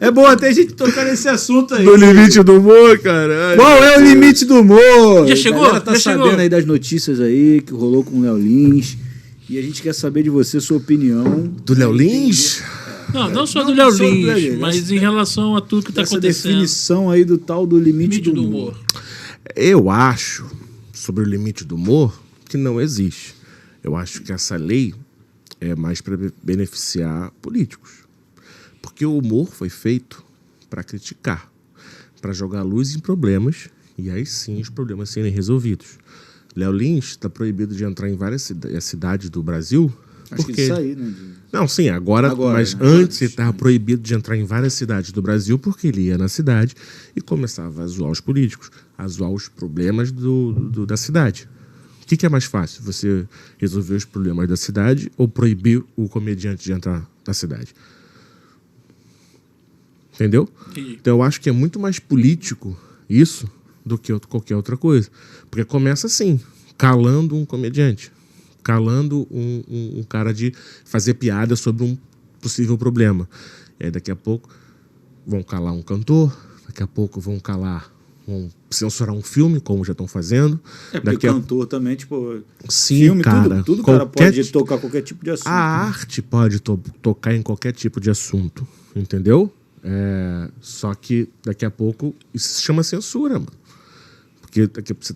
É bom até a gente tocar nesse assunto aí. Do limite do humor, cara. Ai, qual é o limite do humor? Já chegou? A galera tá Já sabendo chegou? aí das notícias aí que rolou com o Léo Lins. E a gente quer saber de você, sua opinião. Do Léo Lins? Não só do Léo só do Léo Lins, Lins, mas em relação a tudo que está Essa acontecendo. definição aí do tal do limite do humor. Eu acho, sobre o limite do humor, que não existe. Eu acho que essa lei é mais para beneficiar políticos. Porque o humor foi feito para criticar, para jogar luz em problemas, e aí sim os problemas serem resolvidos. Léo Lins está proibido de entrar em várias cidades do Brasil. Acho porque... que isso aí, né? Não, sim, agora mas né? antes ele estava proibido de entrar em várias cidades do Brasil porque ele ia na cidade e começava a zoar os políticos, a zoar os problemas da cidade. O que é mais fácil? Você resolver os problemas da cidade ou proibir o comediante de entrar na cidade? Entendeu? Entendi. Então eu acho que é muito mais político isso do que qualquer outra coisa. Porque começa assim, calando um comediante, calando um cara de fazer piada sobre um possível problema. E aí daqui a pouco vão calar um cantor, daqui a pouco vão censurar um filme, como já estão fazendo. É porque cantor também, tipo, sim, filme, cara, tudo cara pode tocar qualquer tipo de assunto. A arte pode tocar em qualquer tipo de assunto, entendeu? Só que daqui a pouco isso se chama censura, mano. Porque daqui a pouco você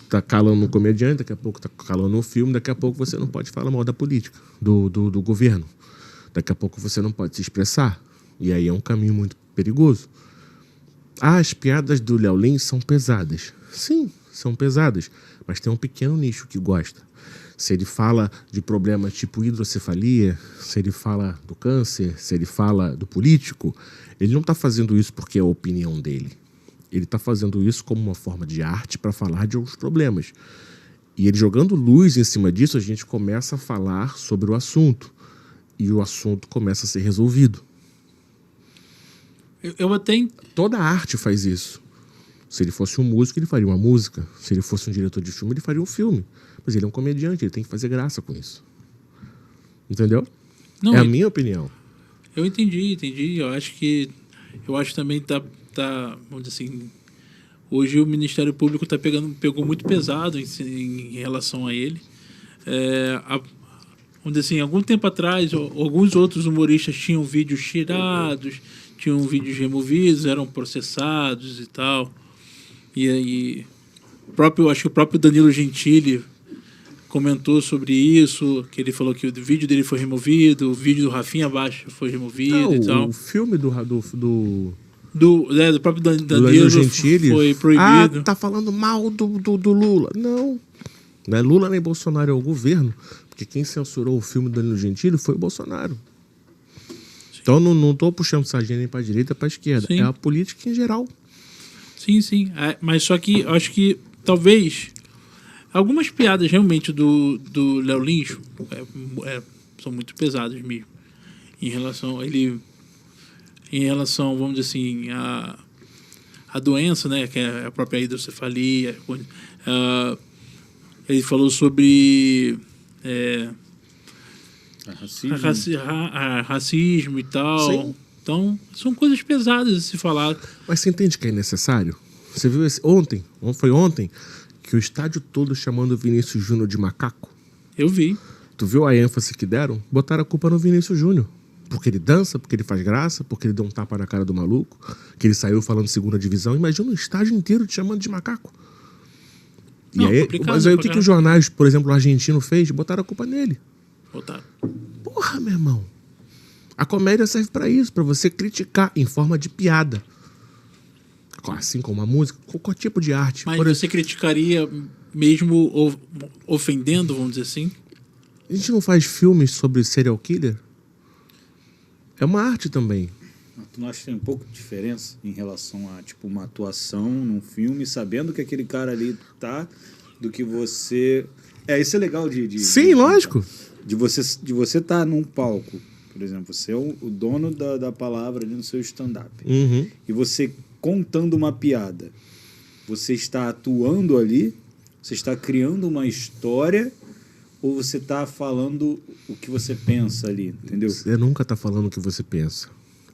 tá calando um comediante, daqui a pouco tá calando um filme, daqui a pouco você não pode falar mal da política, do governo. Daqui a pouco você não pode se expressar. E aí é um caminho muito perigoso. As piadas do Léo Lins são pesadas. Sim, são pesadas. Mas tem um pequeno nicho que gosta. Se ele fala de problemas tipo hidrocefalia, se ele fala do câncer, se ele fala do político, ele não está fazendo isso porque é a opinião dele. Ele está fazendo isso como uma forma de arte para falar de alguns problemas. E ele jogando luz em cima disso, a gente começa a falar sobre o assunto. E o assunto começa a ser resolvido. Eu até... Toda arte faz isso. Se ele fosse um músico, ele faria uma música. Se ele fosse um diretor de filme, ele faria um filme. Mas ele é um comediante, ele tem que fazer graça com isso. Entendeu? Não, é a minha opinião. Eu entendi. Eu acho também tá, vamos dizer assim, hoje o Ministério Público pegou muito pesado em relação a ele. Vamos dizer assim, algum tempo atrás, alguns outros humoristas tinham vídeos tirados, tinham vídeos removidos, eram processados e tal. E aí, acho que o próprio Danilo Gentili comentou sobre isso, que ele falou que o vídeo dele foi removido, o vídeo do Rafinha Baixa foi removido e tal. O filme do próprio Danilo Gentili foi proibido. Tá falando mal do Lula. Não é Lula nem Bolsonaro, é o governo. Porque quem censurou o filme do Danilo Gentili foi o Bolsonaro. Sim. Então não tô puxando sardinha nem pra direita nem pra esquerda. Sim. É a política em geral. Sim. Mas só que eu acho que talvez algumas piadas realmente do Léo Lins são muito pesadas mesmo. Em relação, vamos dizer assim, a doença, né, que é a própria hidrocefalia. Ele falou sobre racismo e tal. Sim. Então, são coisas pesadas de se falar. Mas você entende que é necessário? Você viu ontem que o estádio todo chamando o Vinícius Júnior de macaco? Eu vi. Tu viu a ênfase que deram? Botaram a culpa no Vinícius Júnior. Porque ele dança, porque ele faz graça, porque ele deu um tapa na cara do maluco, que ele saiu falando segunda divisão. Imagina um estádio inteiro te chamando de macaco. Não, e aí, mas aí o que os jornais, por exemplo, o argentino fez? Botaram a culpa nele. Botaram. Porra, meu irmão. A comédia serve pra isso, pra você criticar em forma de piada. Assim como a música, qualquer tipo de arte. Mas você criticaria mesmo ofendendo, vamos dizer assim? A gente não faz filmes sobre serial killer? É uma arte também. Tu não acha que tem um pouco de diferença em relação a tipo uma atuação num filme, sabendo que aquele cara ali tá, do que você... Isso é legal Sim, lógico. De você tá num palco, por exemplo, você é o dono da palavra ali no seu stand-up. Uhum. E você contando uma piada, você está atuando ali, você está criando uma história, ou você está falando o que você pensa ali, entendeu? Você nunca está falando o que você pensa.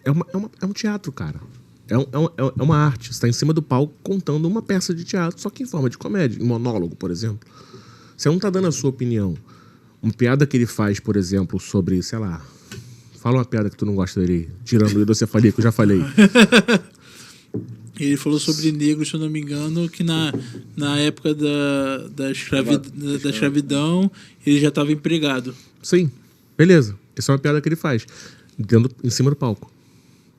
É um teatro, cara. É uma arte. Você está em cima do palco contando uma peça de teatro, só que em forma de comédia, em monólogo, por exemplo. Você não está dando a sua opinião. Uma piada que ele faz, por exemplo, sobre, sei lá... Fala uma piada que tu não gosta dele, tirando o hidrocefalia, que eu já falei. Ele falou sobre negros, se eu não me engano, que na época da escravidão ele já estava empregado. Sim, beleza. Essa é uma piada que ele faz, em cima do palco.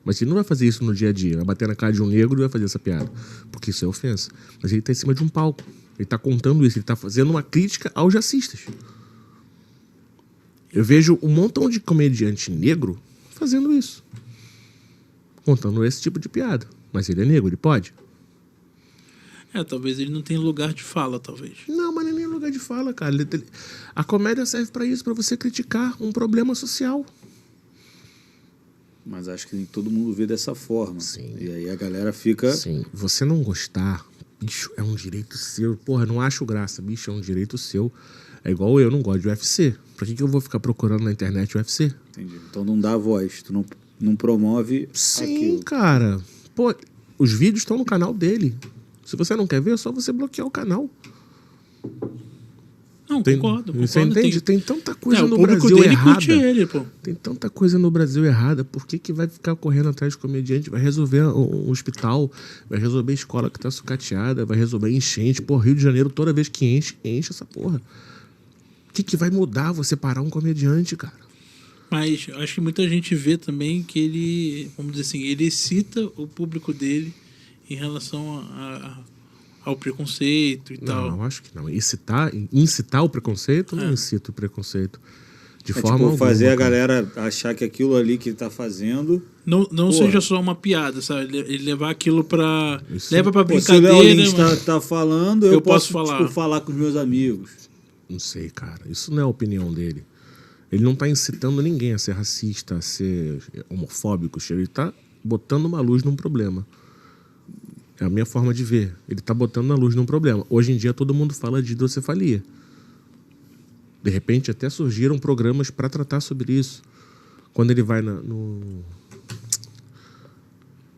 Mas ele não vai fazer isso no dia a dia. Vai bater na cara de um negro e vai fazer essa piada. Porque isso é ofensa. Mas ele está em cima de um palco. Ele está contando isso. Ele está fazendo uma crítica aos racistas. Eu vejo um montão de comediante negro fazendo isso. Contando esse tipo de piada. Mas ele é negro, ele pode? Talvez ele não tenha lugar de fala, talvez. Não, mas não é nem lugar de fala, cara. A comédia serve pra isso, pra você criticar um problema social. Mas acho que nem todo mundo vê dessa forma. Sim. E aí a galera fica... Sim. Você não gostar, bicho, é um direito seu. Porra, não acho graça, bicho, é um direito seu. É igual eu não gosto de UFC. Pra que eu vou ficar procurando na internet UFC? Entendi. Então não dá voz, tu não promove Sim, aquilo. cara. Pô, os vídeos estão no canal dele. Se você não quer ver, é só você bloquear o canal. Não, concordo. Você entende? Tem tanta coisa no o público Brasil dele errada. curte ele, pô. Tem tanta coisa no Brasil errada. Por que vai ficar correndo atrás de comediante? Vai resolver um hospital, vai resolver a escola que tá sucateada, vai resolver enchente. Pô, Rio de Janeiro, toda vez que enche essa porra. O que vai mudar você parar um comediante, cara? Mas acho que muita gente vê também que ele, vamos dizer assim, ele excita o público dele em relação ao preconceito e tal. Não, acho que não. Incitar o preconceito não incita o preconceito. De forma tipo, alguma, fazer a cara. galera achar que aquilo ali que ele tá fazendo... Não seja só uma piada, sabe? Ele levar aquilo pra... Isso. Leva pra Pô, se o brincadeira, Léo Lins mas... tá falando, eu posso falar. tipo, falar com os meus amigos. Não sei, cara. Isso não é a opinião dele. Ele não tá incitando ninguém a ser racista, a ser homofóbico. Ele tá botando uma luz num problema. É a minha forma de ver. Ele tá botando a luz num problema. Hoje em dia todo mundo fala de hidrocefalia. De repente até surgiram programas para tratar sobre isso. Quando ele vai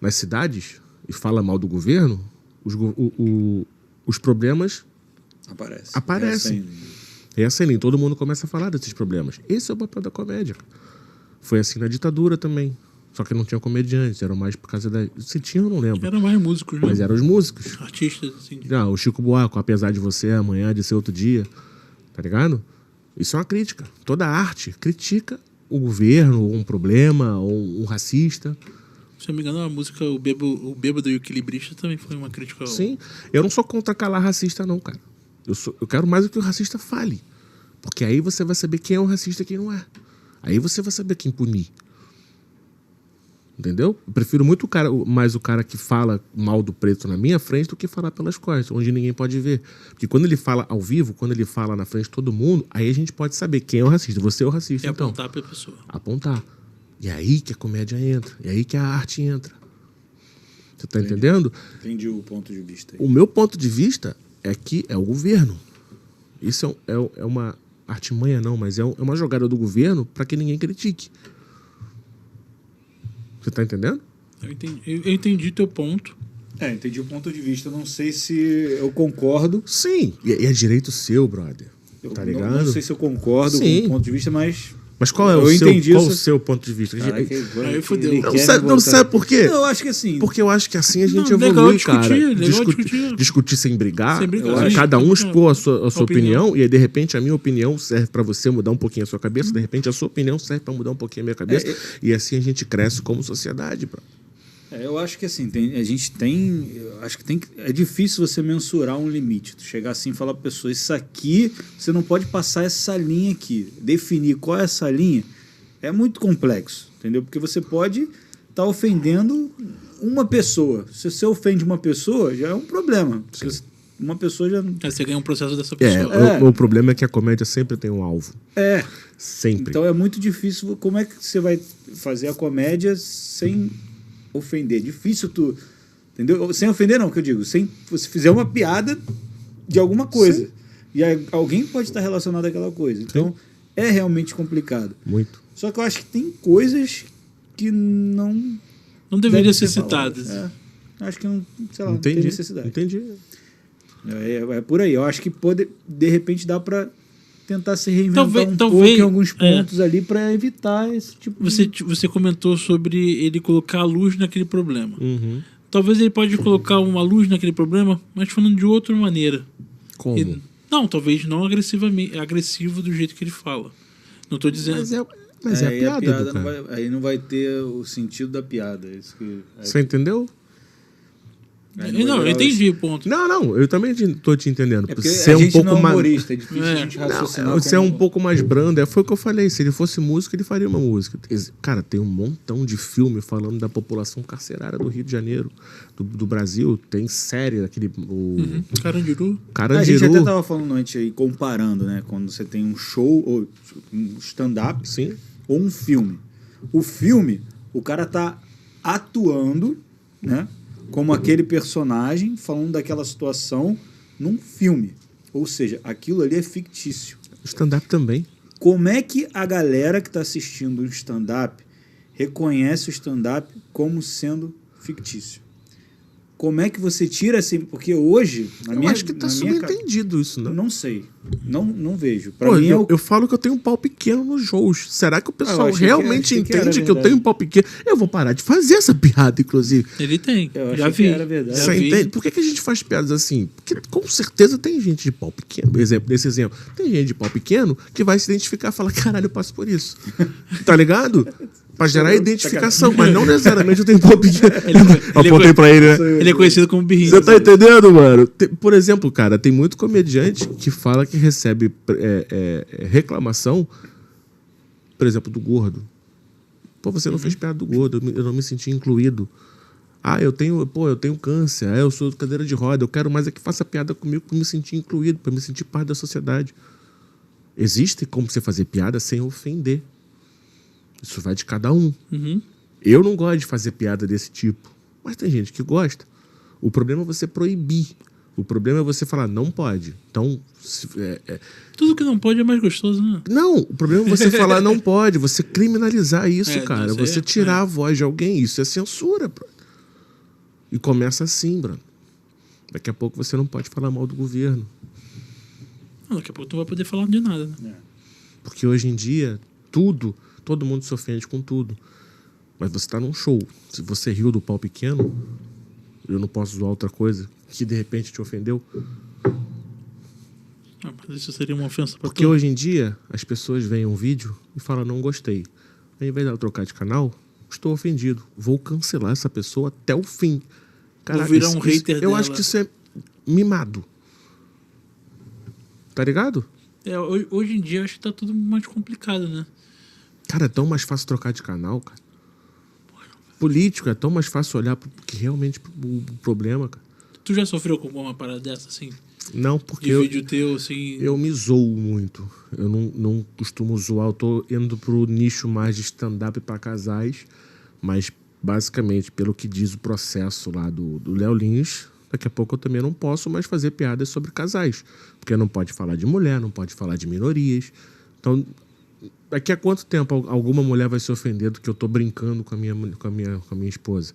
nas cidades e fala mal do governo, os problemas aparecem. É assim, nem todo mundo começa a falar desses problemas. Esse é o papel da comédia. Foi assim na ditadura também. Só que não tinha comediantes, eram mais por causa da... Se tinha, eu não lembro. Eram mais músicos, né? Mas eram os músicos. Artistas, assim. O Chico Buarque, apesar de você, amanhã de ser outro dia. Tá ligado? Isso é uma crítica. Toda arte critica o governo, ou um problema, ou um racista. Se eu não me engano, a música O Bêbado e o Equilibrista também foi uma crítica. Sim. Eu não sou contra calar racista, não, cara. Eu quero mais o que o racista fale. Porque aí você vai saber quem é um racista e quem não é. Aí você vai saber quem punir. Entendeu? Eu prefiro muito mais o cara que fala mal do preto na minha frente do que falar pelas costas, onde ninguém pode ver. Porque quando ele fala ao vivo, quando ele fala na frente de todo mundo, aí a gente pode saber quem é o racista. Você é o racista, E então. apontar pra pessoa. Apontar. E aí que a comédia entra. E aí que a arte entra. Você tá entendendo? Entendi o ponto de vista aí. O meu ponto de vista é que é o governo. Isso é uma artimanha, não, mas é uma jogada do governo para que ninguém critique. Você tá entendendo? Eu entendi teu ponto. Entendi o ponto de vista. Não sei se eu concordo. Sim. E é direito seu, brother. Tá ligado? Não sei se eu concordo com o ponto de vista, mas qual é eu o entendi qual o seu ponto de vista? Aí fodeu. Não sabe por quê? Eu acho que assim... Porque eu acho que assim a gente legal evolui, discutir, cara. Discutir sem brigar. Sem brigar. Cada um expor a sua opinião. E aí, de repente, a minha opinião serve pra você mudar um pouquinho a sua cabeça. De repente, a sua opinião serve pra mudar um pouquinho a minha cabeça. E assim a gente cresce como sociedade, bro. Eu acho que assim, é difícil você mensurar um limite. Tu chegar assim e falar pra pessoa, isso aqui, você não pode passar essa linha aqui. Definir qual é essa linha é muito complexo, entendeu? Porque você pode estar ofendendo uma pessoa. Se você ofende uma pessoa, já é um problema. Porque uma pessoa já... Você ganha um processo dessa pessoa. O problema é que a comédia sempre tem um alvo. Sempre. Então é muito difícil. Como é que você vai fazer a comédia sem... ofender, difícil tu, entendeu? Sem ofender não, que eu digo, sem você fizer uma piada de alguma coisa. Sim. E aí, alguém pode estar relacionado àquela coisa. Então, é realmente complicado. Muito. Só que eu acho que tem coisas que não deveria devem ser faladas. citadas. Acho que não, sei lá, não Entendi. tem necessidade. Entendi. É por aí. Eu acho que de repente dá para tentar se reinventar pouco talvez, em alguns pontos ali para evitar esse tipo de... Você comentou sobre ele colocar a luz naquele problema. Uhum. Talvez ele pode colocar uma luz naquele problema, mas falando de outra maneira. Como? Não, talvez não agressivo do jeito que ele fala. Não estou dizendo... Mas é a Aí piada do não cara. aí não vai ter o sentido da piada. Isso que, Você entendeu? aí Não, vai eu virar entendi o ponto. Não, eu também tô te entendendo. É porque Você a é um gente pouco não é mais. humorista, é difícil É. a gente raciocinar. Não, você é como- um pouco mais brando. Foi o que eu falei. Se ele fosse músico, ele faria uma música. Cara, tem um montão de filme falando da população carcerária do Rio de Janeiro, do Brasil. Tem série daquele. Carandiru. A Carandiru. gente até tava falando antes aí, comparando, né? Quando você tem um show, ou um stand-up, Sim. ou um filme. O filme, o cara tá atuando, né? Como aquele personagem, falando daquela situação num filme. Ou seja, aquilo ali é fictício. Stand-up também. Como é que a galera que está assistindo o stand-up reconhece o stand-up como sendo fictício? Como é que você tira assim? Porque hoje, Eu acho que tá na minha subentendido isso, né? não sei. Não vejo. Pra Pô, mim eu falo que eu tenho um pau pequeno nos shows. Será que o pessoal achei que realmente achei que era entende que eu verdade. tenho um pau pequeno? Eu vou parar de fazer essa piada, inclusive. Ele tem. Eu Já achei vi. que era verdade. Já Você vi. entende? Por que a gente faz piadas assim? Porque com certeza tem gente de pau pequeno. Desse exemplo. Tem gente de pau pequeno que vai se identificar e falar: caralho, eu passo por isso. Tá ligado? Pra gerar identificação, mas não necessariamente eu tenho pau pequeno. Apontei pra ele, né? Ele é conhecido como birrinho. Você tá entendendo, mano? Por exemplo, cara, tem muito comediante que fala que recebe reclamação, por exemplo, do gordo. Pô, você não fez piada do gordo, eu não me senti incluído. Ah, eu tenho câncer, eu sou cadeira de roda, eu quero mais é que faça piada comigo pra me sentir incluído, pra me sentir parte da sociedade. Existe como você fazer piada sem ofender. Isso vai de cada um. Uhum. Eu não gosto de fazer piada desse tipo, mas tem gente que gosta. O problema é você proibir. O problema é você falar, não pode. Então, Tudo que não pode é mais gostoso, né? não, o problema é você falar não pode, você criminalizar isso, cara. isso aí Você tirar a voz de alguém, isso é censura, bro. E começa assim, bro. Daqui a pouco você não pode falar mal do governo. Não, daqui a pouco tu não vai poder falar de nada, né? Porque hoje em dia, todo mundo se ofende com tudo. Mas você tá num show. Se você riu do pau pequeno, eu não posso zoar outra coisa que de repente te ofendeu. Ah, mas isso seria uma ofensa pra Porque tu. hoje em dia, as pessoas veem um vídeo e falam, não gostei. Ao invés de ela trocar de canal, estou ofendido. Vou cancelar essa pessoa até o fim. Vou virar um hater eu dela. acho que isso é mimado. Tá ligado? Hoje em dia eu acho que tá tudo mais complicado, né? Cara, é tão mais fácil trocar de canal, cara. Político, é tão mais fácil olhar pro que realmente o problema, cara. Tu já sofreu com uma parada dessa, assim? Não, porque De vídeo teu, assim... eu me zoo muito. Eu não costumo zoar. Eu tô indo pro nicho mais de stand-up pra casais. Mas, basicamente, pelo que diz o processo lá do Léo Lins, daqui a pouco eu também não posso mais fazer piadas sobre casais. Porque não pode falar de mulher, não pode falar de minorias. Então, daqui a quanto tempo alguma mulher vai se ofender do que eu tô brincando com a minha esposa?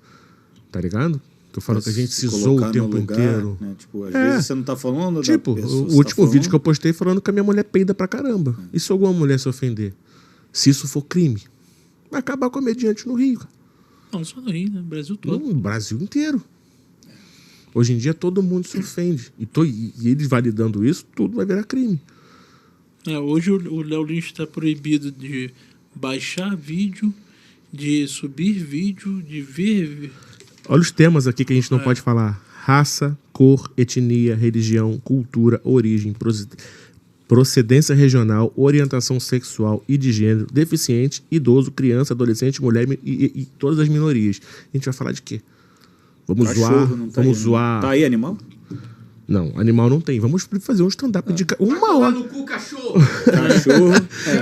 Tá ligado? Que eu falo que a gente se zoa o tempo inteiro. Né? Tipo, às vezes você não tá falando Tipo, da pessoa, o você último tá vídeo que eu falando... postei falando que a minha mulher peida pra caramba. E se alguma mulher se ofender? Se isso for crime, vai acabar comediante no Rio, cara. Não só no Rio, né? Brasil todo. No Brasil inteiro. Hoje em dia todo mundo se ofende. E eles validando isso, tudo vai virar crime. Hoje o Léo Lins está proibido de baixar vídeo, de subir vídeo, de ver... Olha os temas aqui que a gente não pode falar. Raça, cor, etnia, religião, cultura, origem, procedência regional, orientação sexual e de gênero, deficiente, idoso, criança, adolescente, mulher e todas as minorias. A gente vai falar de quê? Vamos Cachorro, não tá aí, zoar. Tá aí animal? Não, animal não tem. Vamos fazer um stand-up de... Uma hora. no cu, cachorro. Cachorro.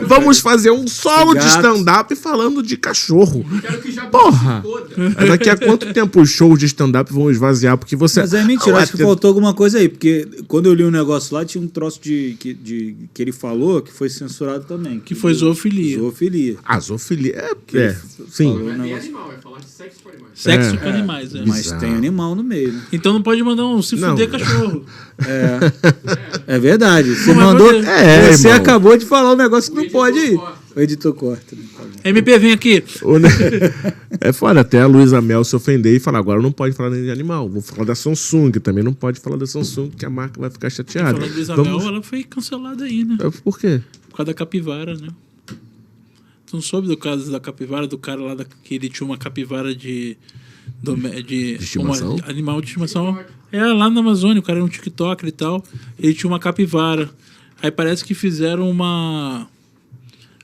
Vamos fazer um solo de Gato. stand-up falando de cachorro. Quero que já Porra! se foda. Daqui a quanto tempo os shows de stand-up vão esvaziar? Porque você... Mas é mentira, Ah, acho que faltou alguma coisa aí, porque quando eu li um negócio lá, tinha um troço que ele falou que foi censurado também. Que foi zoofilia. Zoofilia. A zoofilia... Que ele sim. falou um Não é nem negócio. animal, é falar de sexo com animais. Sexo com animais, Mas Bizarro. tem animal no meio, né? Então não pode mandar um se Não. fuder cachorro. É verdade. Você Mas mandou. pode- Você irmão. acabou de falar um negócio que O não pode ir. editor corta. O editor corta. Né? Tá bom. MP, vem aqui. É foda até a Luísa Mel se ofender e falar, agora não pode falar nem de animal. Vou falar da Samsung, também não pode falar da Samsung, que a marca vai ficar chateada. Falando do Isabel, Vamos- ela foi cancelada aí, né? Por quê? Por causa da capivara, né? Tu não soube do caso da capivara, do cara lá que ele tinha uma capivara de estimação? Animal de estimação. É, lá na Amazônia, o cara era um TikToker e tal. Ele tinha uma capivara. Aí parece que fizeram uma...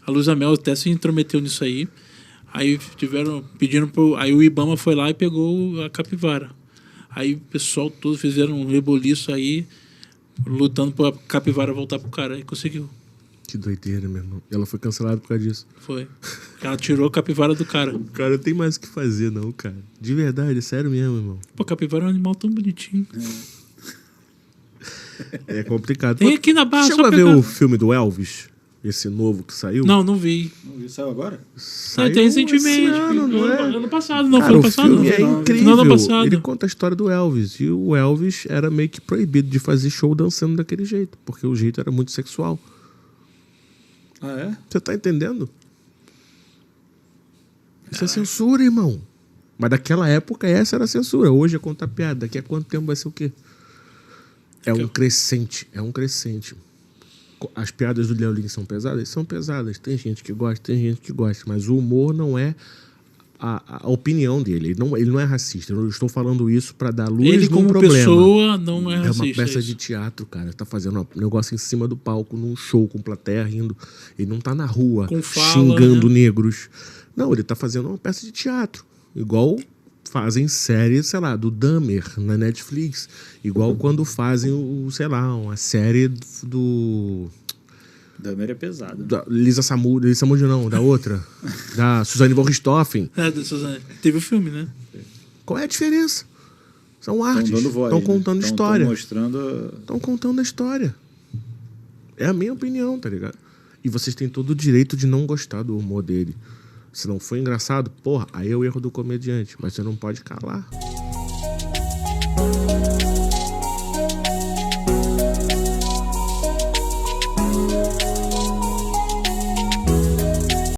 A Luísa Mel até se intrometeu nisso aí. Aí tiveram pedindo pro... Aí o Ibama foi lá e pegou a capivara. Aí o pessoal todo fizeram um reboliço aí, lutando pra capivara voltar pro cara. Aí conseguiu. Que doideira, meu irmão. E ela foi cancelada por causa disso. Foi. Ela tirou a capivara do cara. O cara não tem mais o que fazer, não, cara. De verdade, sério mesmo, irmão. Pô, capivara é um animal tão bonitinho. É complicado. Tem aqui na Barra, Chegou só a ver pegar. o filme do Elvis? Esse novo que saiu? Não, não vi. Não saiu agora? Saiu Tem recentemente. esse ano, não é? Ano passado, não. Cara, Foi ano o passado. filme é não. incrível. Final do ano passado. Ele conta a história do Elvis. E o Elvis era meio que proibido de fazer show dançando daquele jeito. Porque o jeito era muito sexual. Ah, é? Você tá entendendo? Isso é censura, irmão. Mas daquela época essa era a censura. Hoje é contar piada. Daqui a quanto tempo vai ser o quê? É um crescente. É um crescente. As piadas do Léo Lins são pesadas? São pesadas. Tem gente que gosta, tem gente que gosta. Mas o humor não é a opinião dele. Ele não é racista. Eu estou falando isso para dar luz Ele, num como problema. pessoa, não é É racista. uma peça isso. de teatro, cara. Tá fazendo um negócio em cima do palco, num show com plateia rindo. Ele não tá na rua Com fala, xingando né? negros. Não, ele tá fazendo uma peça de teatro. Igual fazem série, sei lá, do Dahmer na Netflix. Igual quando fazem, sei lá, uma série do... Dahmer é pesado. da Lisa Samud não, da outra. Da Suzane von Richthofen. É, da Suzane. Teve o filme, né? Qual é a diferença? São artes. Estão dando voz. Estão contando né? história. Estão mostrando. Estão contando a história. É a minha opinião, tá ligado? E vocês têm todo o direito de não gostar do humor dele. Se não for engraçado, porra, aí é o erro do comediante. Mas você não pode calar.